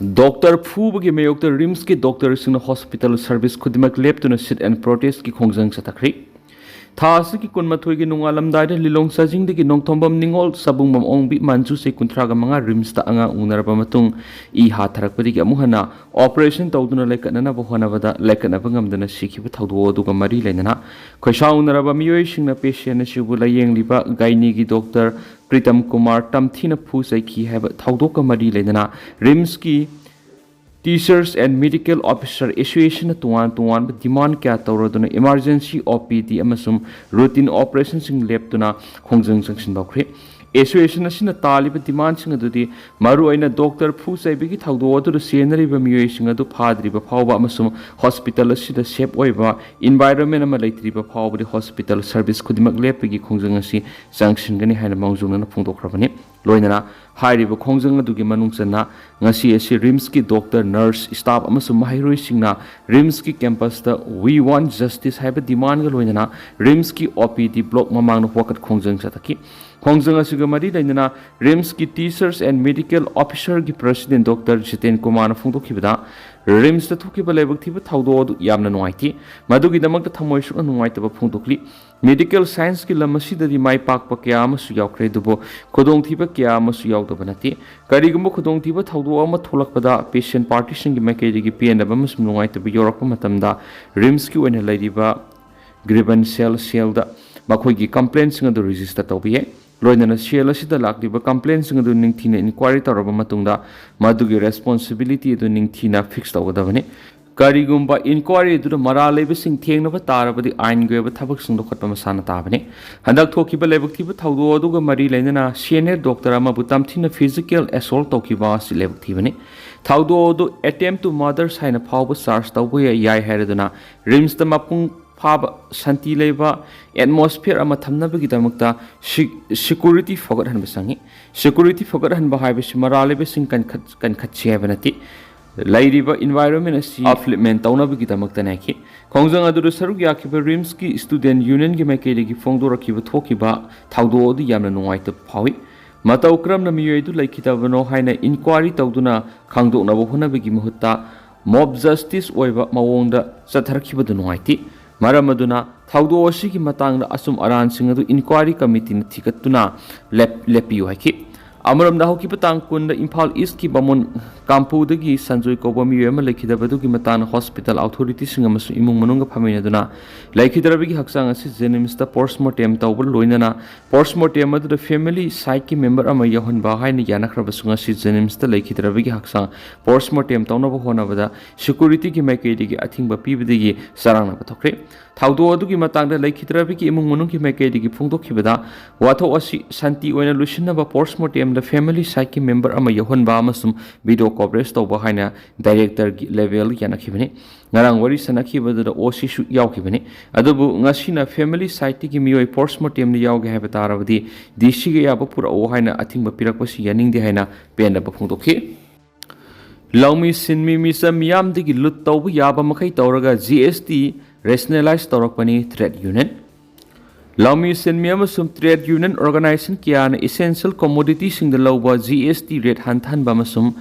Doctor फूबगी मयोक्ता रिम्स की डॉक्टर सिंह हॉस्पिटल सर्विस खुदिमक लेप्तुना सिट एंड प्रोटेस्ट की खोंजंग चथखरी थास की कुनमथोई की नुंगालमदाय लिलोंग सजिंग की नोंथोंबम निंगोल सबुंगम ओंबी मानजू से कुंथ्रागा मंगा रिम्स ता अंगा उनरबा मतुंग ई हाथरकपदी अमुहना ऑपरेशन तौदुना लेकनना बहोनबदा लेकनबा ngamdana सिखिबा थौदो दुगा मरी लेनना खोइसा उनरबा मियोय सिंगना पेशेंट सिबु लायेंगलिबा गायनी की डॉक्टर प्रीतम कुमार तमथीना फुसैखी हैबा थौदोका मरी लेनना रिम्स की Teachers and Medical Officer Association tuan demand kya tawroduna emergency OPD amasum routine operations sing leptuna khongjang sanction bakre Association asina taliba demand sing adudi maru aina doctor phu saibi ki thawdo adu senari ba miyoi sing adu phadri ba phawba amasum hospital asida safe oiba environment ama leitri ba phawba di hospital service khudimak lepgi khongjang asi sanction gani haina mawjungna phongdokrabani loinana हाइरिबो खोंजंग अदुगी मनुंगसना ngasi asi rims ki doctor nurse staff amasum mahairoi singna rims ki campus da we want justice haiba demand ga loinana rims ki OPD block mamang no wakat khongjang sataki khongjang asiga mari lainana rims ki teachers and medical officer ki president dr jiten kumar na phongdokhibada rims da thukiba lebak thiba thawdo adu yamna nuaiti madugi damak da thamoi su nuaitaba phongdokli medical science ki lamasi da di mai pak pa kya amasu yaukre dubo khodong thiba kya amasu yaudaba nati karigumbo khodong thiba thawdo ama tholakpada patient partition ki makai gi pn ba masum nuaitaba yorakpa matamda rims ki oina lairiba grievance cell da makhoi gi complaints ng adu register tawbiye loinana cell asida lakliba complaints ng adu ningthina inquiry tawraba matungda madugi responsibility adu ningthina fix tawgadabani karigumba inquiry du mara leba sing thengna ba tarabadi ain goeba thabak sing dokhatpa masana tabani handak thokiba lebak thiba thawdo aduga mari lainana senior doctor ama butam thina physical assault tokiba si lebak thibani thawdo adu attempt to murder saina phawba charge tawba yai hareduna rims ta mapung phaba shanti leba atmosphere ama thamnabagi damakta security fogat hanba sangi security fogat hanba haibe mara leba sing kan khatchi habanati lairiba environment asi upliftment taunabagi damakta naki khongjang adu saruk yakiba rims ki student union gi maikeli gi phongdo rakiba thokiba thawdo adu yamna nuaita phawi matau kram na miyoi du laikhitabano haina inquiry tawduna khangdokna bo honabagi muhutta mob justice oiba mawongda chatharkiba du nuaiti maramaduna thawdo asigi matangda asum aran singadu inquiry committee na thikatuna lepiu haki amaramda hoki patang kunda imphal east ki bamon kampu dagi sanjoi koba mi yema lekhidabadu ki matan hospital authority singa masu imung manunga phamina duna lekhidarabi haksang asi jenims ta postmortem tawbul loinana postmortem adu family side ki member ama yahon ba haina yanakhra basunga si jenims ta lekhidarabi haksang postmortem tawna ba hona bada security ki maikei digi athingba pibidigi sarangna bathokre thawdo adu ki matang da lekhidarabi ki imung manung ki maikei digi phungdokhibada watho asi shanti oina lusinna ba postmortem the family side member ama yohon ba amasum video coverage to ba haina director level yana khibani ngarang wari sanakhi bada oc shu yaw khibani adubu ngasina family side ki miyoi postmortem ni yaw ge ha batarabadi dc ge ya ba pura o haina athing ba pirak pasi yaning de haina pen ba phungdokhi lawmi sinmi misa miyam de gi lut tawbu yaba makai tawraga gst rationalize tawrakpani trade union Lawmi Senmiam sum trade union organization kiana essential commodity sing the lawba GST rate hantan bamasum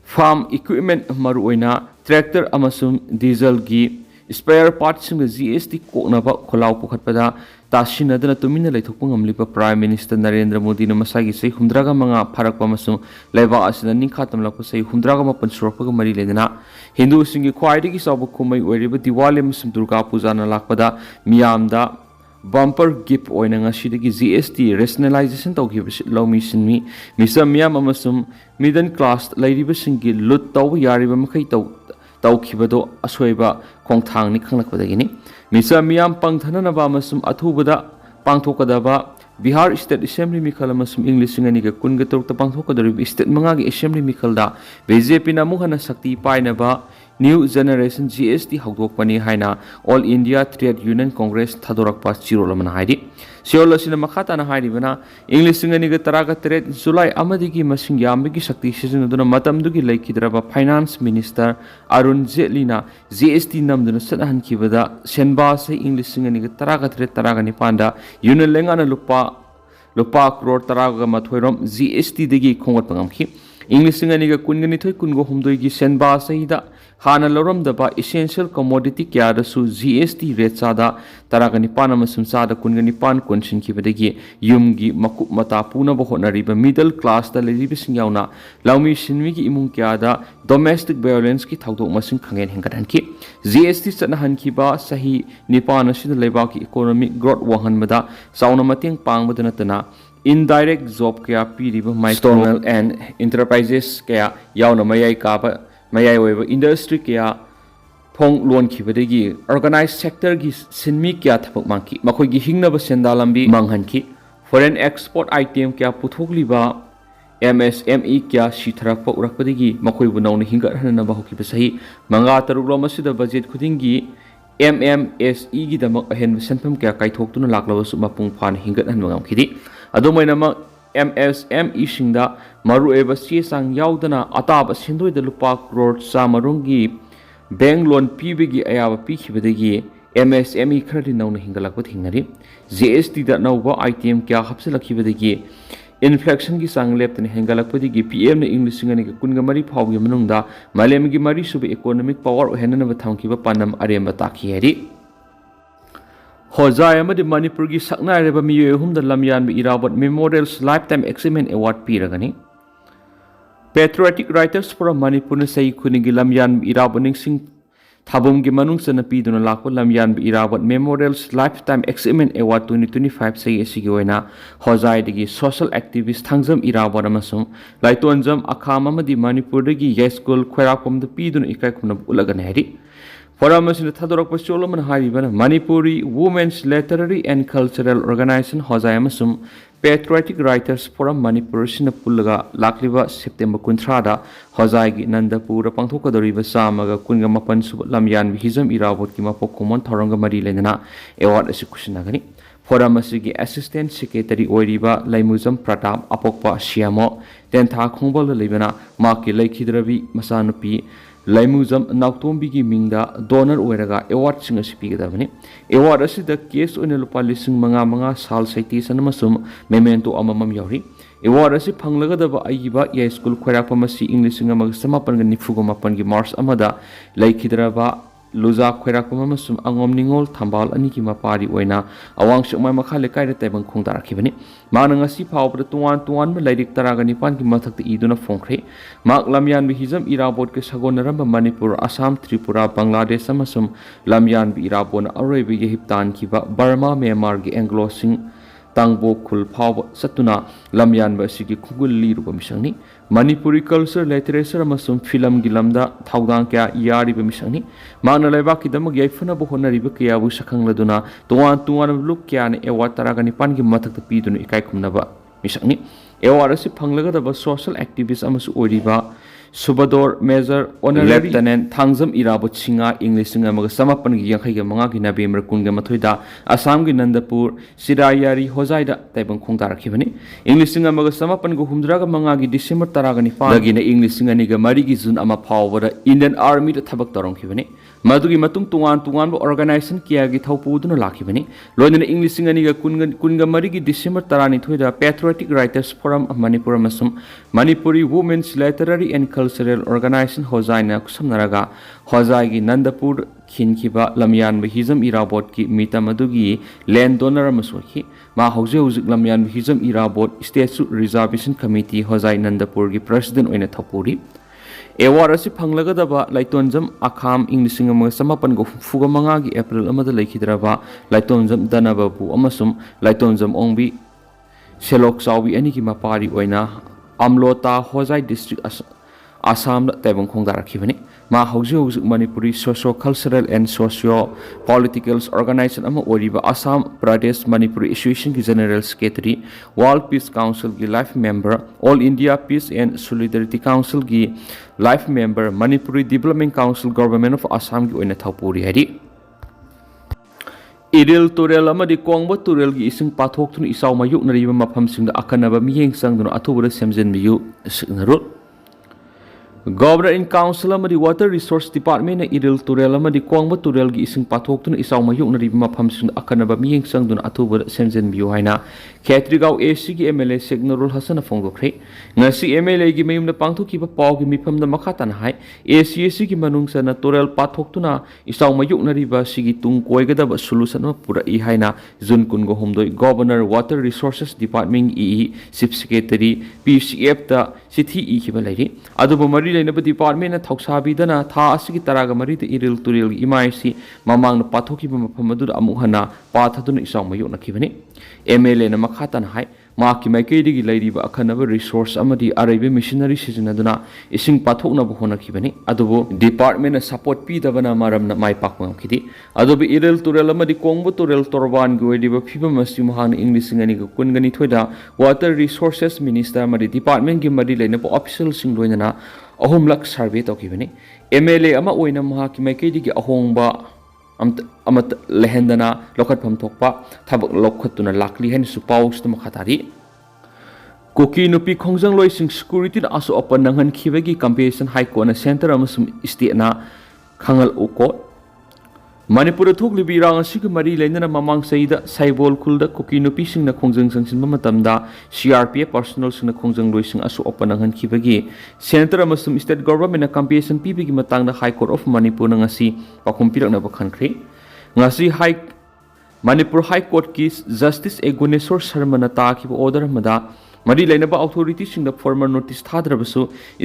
farm equipment maruina tractor amasum diesel gi spare parts sing the GST kokna ba kholau pukhatpada tasinadana tumina laithokpang amlipa prime minister Narendra Modi na masagi sei humdraga manga pharakpa amasum laiba asina ningkhatam lakpa sei humdraga mapan surakpa mari ledana hindu singi khwaidi gi sabu khumai oiriba diwali amasum durga puja na lakpada miyamda bumper gift oina ngasidagi GST rationalization tawgiba lawmi sinmi misam miyam amasum middle class lairiba singi lut taw yariba makai tawkhibado asoiba khongthang ni khanglakpadagini misam miyam pangthana ba amasum athubada pangthokadaba Bihar State Assembly Mikal amasum English ngani ga kun ga torta pangthokadari state manga gi assembly mikalda BJP na muhana sakti paina ba New Generation GST hawdokpani haina All India Trade Union Congress thadorakpa chirolamana haidi siolosina makhata na haidi bana English ngani ga taraga tret July amadigi masing yambigi sakti season duna matamdugi laikhidraba Finance Minister Arun Jaitley na GST namduna sanahan kibada senba se English ngani ga taraga tret taraga ni panda Union lengana lupa crore taraga mathoirom GST digi khongot pangamki English Singaniga Kunganitoi Kungo Humdoigi Senba Saida Hana Loram daba essential commodity kya su GST rate sada taragani panama sumsada kungani pan konshin kibadegi yumgi makup mata puna bohonariba middle class da leribi singyauna laumi shinmi ki imung kya da domestic violence ki thawdok masing khangen hengadan ki GST sanahan ki ba sahi nipana sid leba ki economic growth wahan mada sauna mating pang badana tana indirect job kya piriba micro and enterprises kya yauna mayai ka ba mayai oiba industry kya phong loan khibadegi organized sector gi sinmi kya thapok mangki makoi gi hingna ba sendalambi manghan ki foreign export item kya puthokliba MSME kya shitharak pa urakpadegi makoi bu nauna hinga hanna ba hoki basahi manga taruglo masida budget khudingi MMSE gi damak ahen senpam kya kaithoktuna laklawa su mapung phan hinga hanwa ngamkhidi adomaina ma MSME singda maru eba si sang yaudana ataba sindoi da lupa crore sa marungi bank loan pibegi ayaba pikhibadegi MSME khardi nauna hingalakwa thingnari GST da nauba item kya hapsalakibadegi inflation gi sang leptani hingalakpadegi PM na English singani ka kunga mari phawgi manungda malem gi mari sube economic power henana ba thamkiba panam aremba takhi heri Hozai amadi Manipur gi sakna reba miyoy humda lamyan bi irabot Memorial's Lifetime Achievement Award piragani Patriotic Writers for Manipur na sai khunigi lamyan bi irabot ningsing thabum gi manung sana piduna lakwa lamyan bi irabot Memorial's Lifetime Achievement Award 2025 sai asigi oina Hozai digi social activist thangjam irabot amasung laitonjam akham amadi Manipur digi yeskul khwarakom da piduna ikai khuna ulagan heri Foramasina Thadorok Choloman Haribana, Manipuri Women's Literary and Cultural Organization Hozayamasum, Patriotic Writers Forum Manipur Sinapulaga, Lakliva, September Kuntrada, Hozagi, Nandapura, Pangtoka Doriva Samaga, Kungamapan Lamyan, Vihizam Irawot Kimapokumon, Toranga Marilena, Award Executionagani. Foramasigi Assistant Secretary Oiriba, Laimuzam Pratap, Apokpa, Shiamo, Tenta Kumbal Libana, Maki Lakidravi, Masanupi, Laimuzam Nautombi gi mingda donor oiraga award singa sipigadabani award asida case oina lupa lising manga sal saiti sanamasum memento amamam yauri award asi phanglagadaba aiba ya school khwarakpa masi english singa mag samapan ga nifugo mapan gi mars amada laikhidraba Luza khwarakpa masum angom ningol thambal ani ki mapari oina awang sumai makhale kaida taibang khongdar khibani mananga si phawbra tuan ma lairik taraga nipan ki mathakta iduna phongkhre mak lamyan bi hizam irabot ke sagonaramba Manipur Assam Tripura Bangladesh amasum lamyan bi irabon aroi bi hiptan ki ba Burma Myanmar gi Anglo Sing tangbo khul phaw satuna lamyan ba sigi khugul li ruba misangni Manipuri culture literature amasum film gi lamda thawdang kya yari ba misangni mana laiba ki damag yaifuna bo honari ba kya bu sakhang laduna tuan look kya ne award taraga ni pan gi mathak ta piduna ikai khumna ba misangni award asi phanglaga da ba social activist amasu oriba Subador Major Honorary Lieutenant Thangjam Irabot Singa English Singa Maga Samapan gi yankhai ga manga gi November kunga mathoida Assam gi Nandapur Sirayari Hozaida taibang khongdar khibani English Singa Maga Samapan gu humdra ga manga gi December taraga ni pa gi na English Singa ni ga mari gi June ama phawbara Indian Army da thabak tarong khibani madugi matung tuan ba organization kia gi thaupu duna lakhibani loina English Singa ni ga kunga mari gi December tarani thoida Patriotic Writers Forum of Manipur masum Manipuri Women's Literary and Cultural Organization Hozaina Kusamnaraga Hozai Nandapur Kinkiba Lamyan Hizam Irabot ki Mita Madugi Land Donor Masuki Ma Hauzik Lamyan Hizam Irabot State Reservation Committee Hozai Nandapur ki President Oina Thapuri Award asi phanglagadaba Laitonjam Akham English Singa Samapan go Fuga Manga gi April amada laikhidraba Laitonjam Danababu amasum Laitonjam Ongbi Selok Sawi ani ki mapari oina Amlota Hozai District Assam taibang khongdar khibani ma hauzik Manipuri socio cultural and socio political organization ama oriba Assam Pradesh Manipuri Association ki General Secretary World Peace Council ki life member All India Peace and Solidarity Council ki life member Manipuri Development Council Government of Assam ki oina thapuri hari Idil Turel amadi Kongba Turel gi ising pathok tun isaw mayuk nariba mafam singda akanaba miyeng sangduna athubura semjen biyu signarul Governor in Council amadi Water Resource Department na iril turel amadi kwangba turel gi ising pathoktuna isaw mayuknari mafamsing akanaba miyeng sangduna atuba semjen biu haina Khetrigau AC gi MLA Signarul Hasan phongdokre ngasi MLA gi mayumna pangthokiba paw gi mifamna makhatan hai ACAC gi manungsa na turel pathoktuna isaw mayuknari ba sigi tung koigadaba solution ma pura I haina Jun kungo homdoi Governor Water Resources Department Chief Secretary PCF ta sithi ikiba lairi adubo mari leina department na thausabi dana tha asigi taraga mari de iril turil imaisi mamang na pathoki ba mafam adu amu hana pathaduna isaw mayu na kibani MLA na makhatan hai ma ki maikei digi lairi ba akhanaba resource amadi araibe missionary sizinaduna ising pathokna bu hona kibani adubo department na support pi dabana maram na mai pakmam khidi adubo iril turil amadi kongbo turil torban goidi ba phiba masi mahang english ngani ga kungani thoida water resources minister amadi department gi mari leina po official sing loina ahum lak survey tokibani MLA ama oina maha ki maikei digi ahongba amat lehendana lokat pham thokpa thabak lokhatuna lakli hen su paus to makhatari Kuki Nupi khongjangloi sing security na aso apan nanghan khibagi compensation high court na center amasum state na khangal uko Manipur thoklibi rang asigi mari leina mamang saida saibol khulda Kuki Nupi sing na khongjang sangsin matamda CRPF personal sing na khongjangloi sing aso apan nanghan khibagi center amasum state government na compensation pibigi matang na high court of Manipur na ngasi pakhum pirak na bakhankhri ngasi Manipur High Court ki Justice Eguneswar Sharma na takiba order mada mari lainaba authorities sing the former notice thadrabasu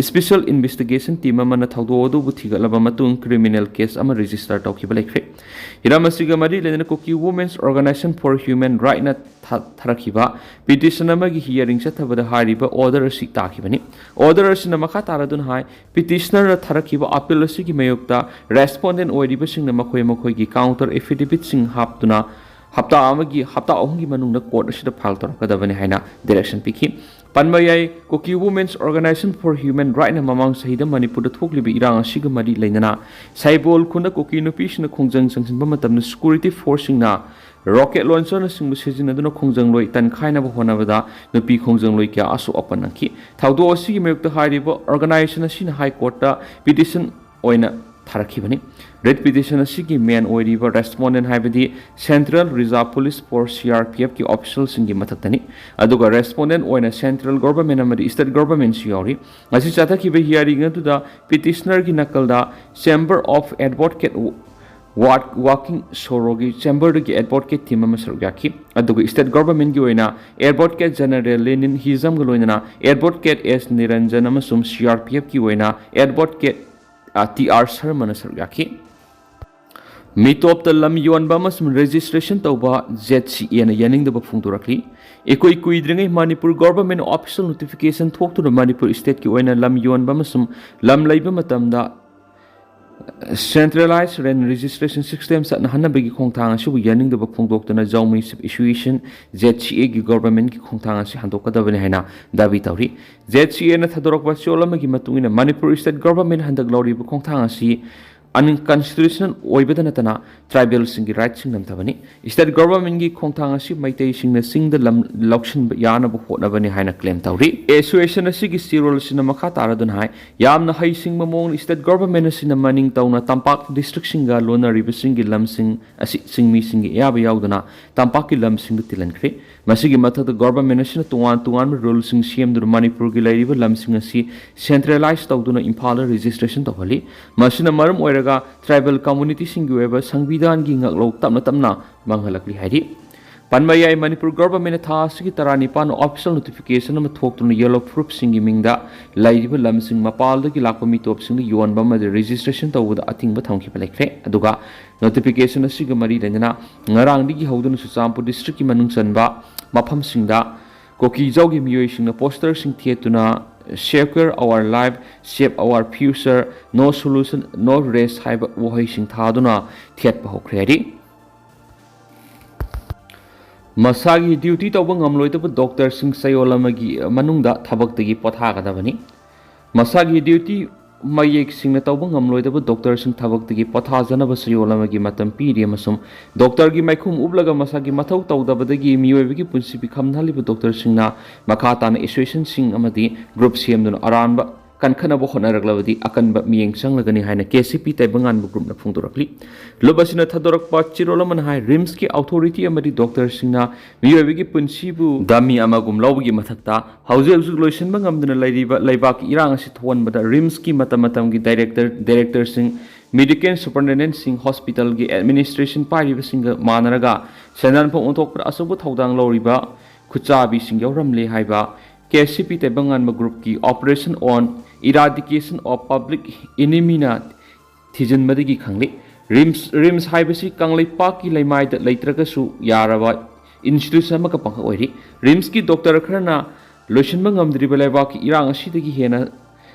special investigation team amana thawdo odu buthigalaba matung criminal case ama register tawkiba laikre iramasiga mari laina Kuki Women's Organization for Human Right na tharakiba petition amagi hearing chathabada hariba order si takibani order sina makha taradun hai petitioner tharakiba appeal asigi mayokta respondent oiriba singna makhoi gi counter affidavit sing haptuna hapta ahungi manung na court asida file torakadabani haina direction pikhi panmayai Kuki Women's Organization for Human Right na mamang sahida Manipur thoklibi irang asiga mari lainana saibol khunda Kuki Nupi sina khongjang sangsinba matamna security forcing na rocket launcher na singbu sejinaduna khongjangloi tan khaina ba honabada nupi khongjangloi kya asu apanaki thawdo asigi mayukta hariba organization asina high court ta petition oina Tharakibani. Red petition asigi main oiriba respondent haibadi Central Reserve Police Force CRPF ki officials singi mataktani aduga respondent oina central government amadi state government siori asi chata ki be hearing to the petitioner ki nakalda Chamber of Advocate working sorogi chamber ki advocate team ama sargaki aduga state government ki oina advocate general Lenin Hizam galoina advocate S Niranjan amasum CRPF ki oina advocate TR Sharma sargaki Mitop the lam yuan bamas registration tauba ZCE na yaning the bafung durakli ekoi kuidringai Manipur government official notification thok to the Manipur state ki oina lam yuan bamasum lam laiba matamda centralized ren registration system sa na hanabagi khongthang asu yaning the bafung dok na Zomi issuation ZCE gi government ki khongthang asi handokadabani haina dabi tawri ZCE na thadorok ba cholamagi matungina Manipur state government handak lori bu khongthang asi unconstitutional oibadana tribal singi right sing namtabani state government gi khongthang asi maitei sing na sing the lokshin yana bu hotnabani haina claim tawri association asi gi sirol sina makha taradun hai yamna hai sing mamong state government asi na maning tawna tampak district singa lona ribasing gi lam sing asi sing mi sing ya ba yaudana tampak ki lam sing tilan khre masigi matha the government asi na tuan rule sing cm dur Manipur gi lairiba lam sing asi centralized tawduna impala registration tawali masina maram tribal community singi weba sangbidan gi ngaklo tamna manghalakli hairi panmayai Manipur government tha sigi tarani pan official notification am thoktu yellow proof singi mingda laiba lamsing mapal gi lakpa mi top singi yuan bam registration tawda ating ba thangki palekre aduga notification asiga mari lenana ngarang digi hodun Suchampur district ki manung chanba mafam singda koki jawgi miyoi singna poster sing thietuna Secure our life, shape our future, no solution, no rest, haiba wohai sing thaduna thiat pa hokredi. Masagi duty tawba ngamloi taba doctor sing sayolamagi manungda thabak tagi potha kadabani. Masagi duty mayek sing na tawba ngamloi taba doctor sing thabak tagi potha janaba sayolamagi matam piri amasum doctor gi maikhum ublaga masagi mathau tawdabadagi miyoibagi punsi bikhamnaliba doctor sing na makata na association sing amadi group cm dun aranba kankhana bo hona raglawadi akan ba miyeng changlagani haina KCP taibangan bu group na phungdorakli lobasina thadorak pa chirolaman hai rims ki authority amadi doctor singna miyobigi punsi bu dami amagum lawgi mathakta hauze hauze loisan bangamduna lairiba laibak irang asi thon bada rims ki matam gi director sing medical superintendent sing hospital gi administration pariba singa manaraga senan phong onthok pra asobu thodang loriba khuchabi sing yawramle haiba KCP taibangan ma group ki operation on eradication of public enemy na thijan madigi khangli rims haibasi kanglai paki laimai da leitraga su yaraba institution ma ka pangha oiri rims ki doctor kharna lotion bangam driba laiba ki irang asidagi hena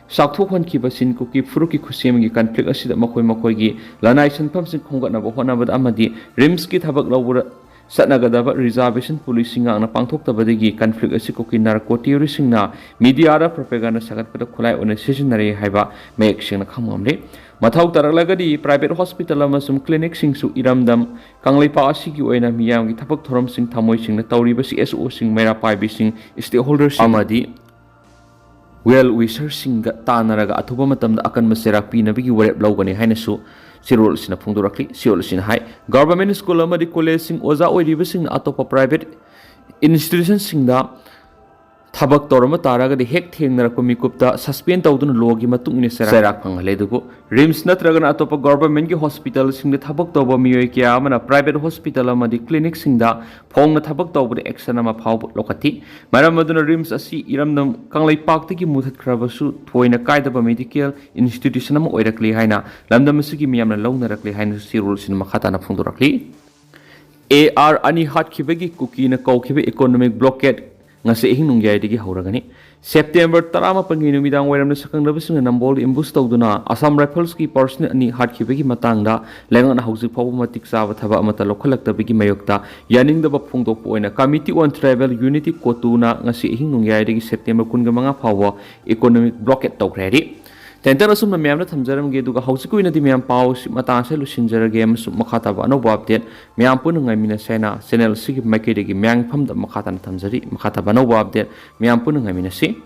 sakthokhan ki basin ko ki furu ki khusem gi conflict asida makoi gi lanai sanpham sing khonggatna bo hona bad amadi rims ki thabak lawbura satnagadaba reservation policing ang napangthok tabadagi conflict asi ko ki narco terrorist na media ra propaganda sagat pada khulai one seasonary haiba mek sing na khamamle mathau taraglagadi private hospital amasum clinic sing su iramdam kanglaipa asi gi oina miyam gi thapak thorom sing thamoi sing na tauri ba CSO sing mera pai bi sing stakeholders amadi well wisher sing ga tanaraga athuba matamda akan maserak pi nabigi warep lawgani haina su sirol sina phungdorakli siol sina hai government school amadi college sing oza oiriba sing atopa private institution sing da thabak torama taraga de hek thengnar ko mikupta suspend tawdun logi matung ni serak phangale dugo rims natraga na atopa government gi hospital sing da thabak tawba miyoi kya amana private hospital amadi clinic sing da phong na thabak tawba action ama phaw lokati maram maduna rims asi iramnam kanglai pak tiki muthat khrabasu thoina kaidaba medical institution ama oirakli haina lamdam sigi miyamna lawnarakli haina sirul sin makhata na phungdorakli AR ani hat khibegi kuki na kawkhibe economic blockade ngase ehing nungyai digi hauragani September 18 gi numidang wairam na sakangdabasing nambol imbus tawduna Assam Rifles ki person ani hatkibegi matangda lengan hausi phaw matik sawa thaba amata lokhalaktabegi mayokta yaningdaba phungdok oina committee on tribal unity kotuna ngase ehing nungyai digi September 15 phawa economic blockade tawkredi Tenter asum na miyam na thamjaram ge duga hausi ko inadi miyam pau mata se lusinjara ge am makhata ba no update miyam pun ngai mina sena channel sig makede ge myang pham da makhata na thamjari makhata ba no update miyam pun ngai mina si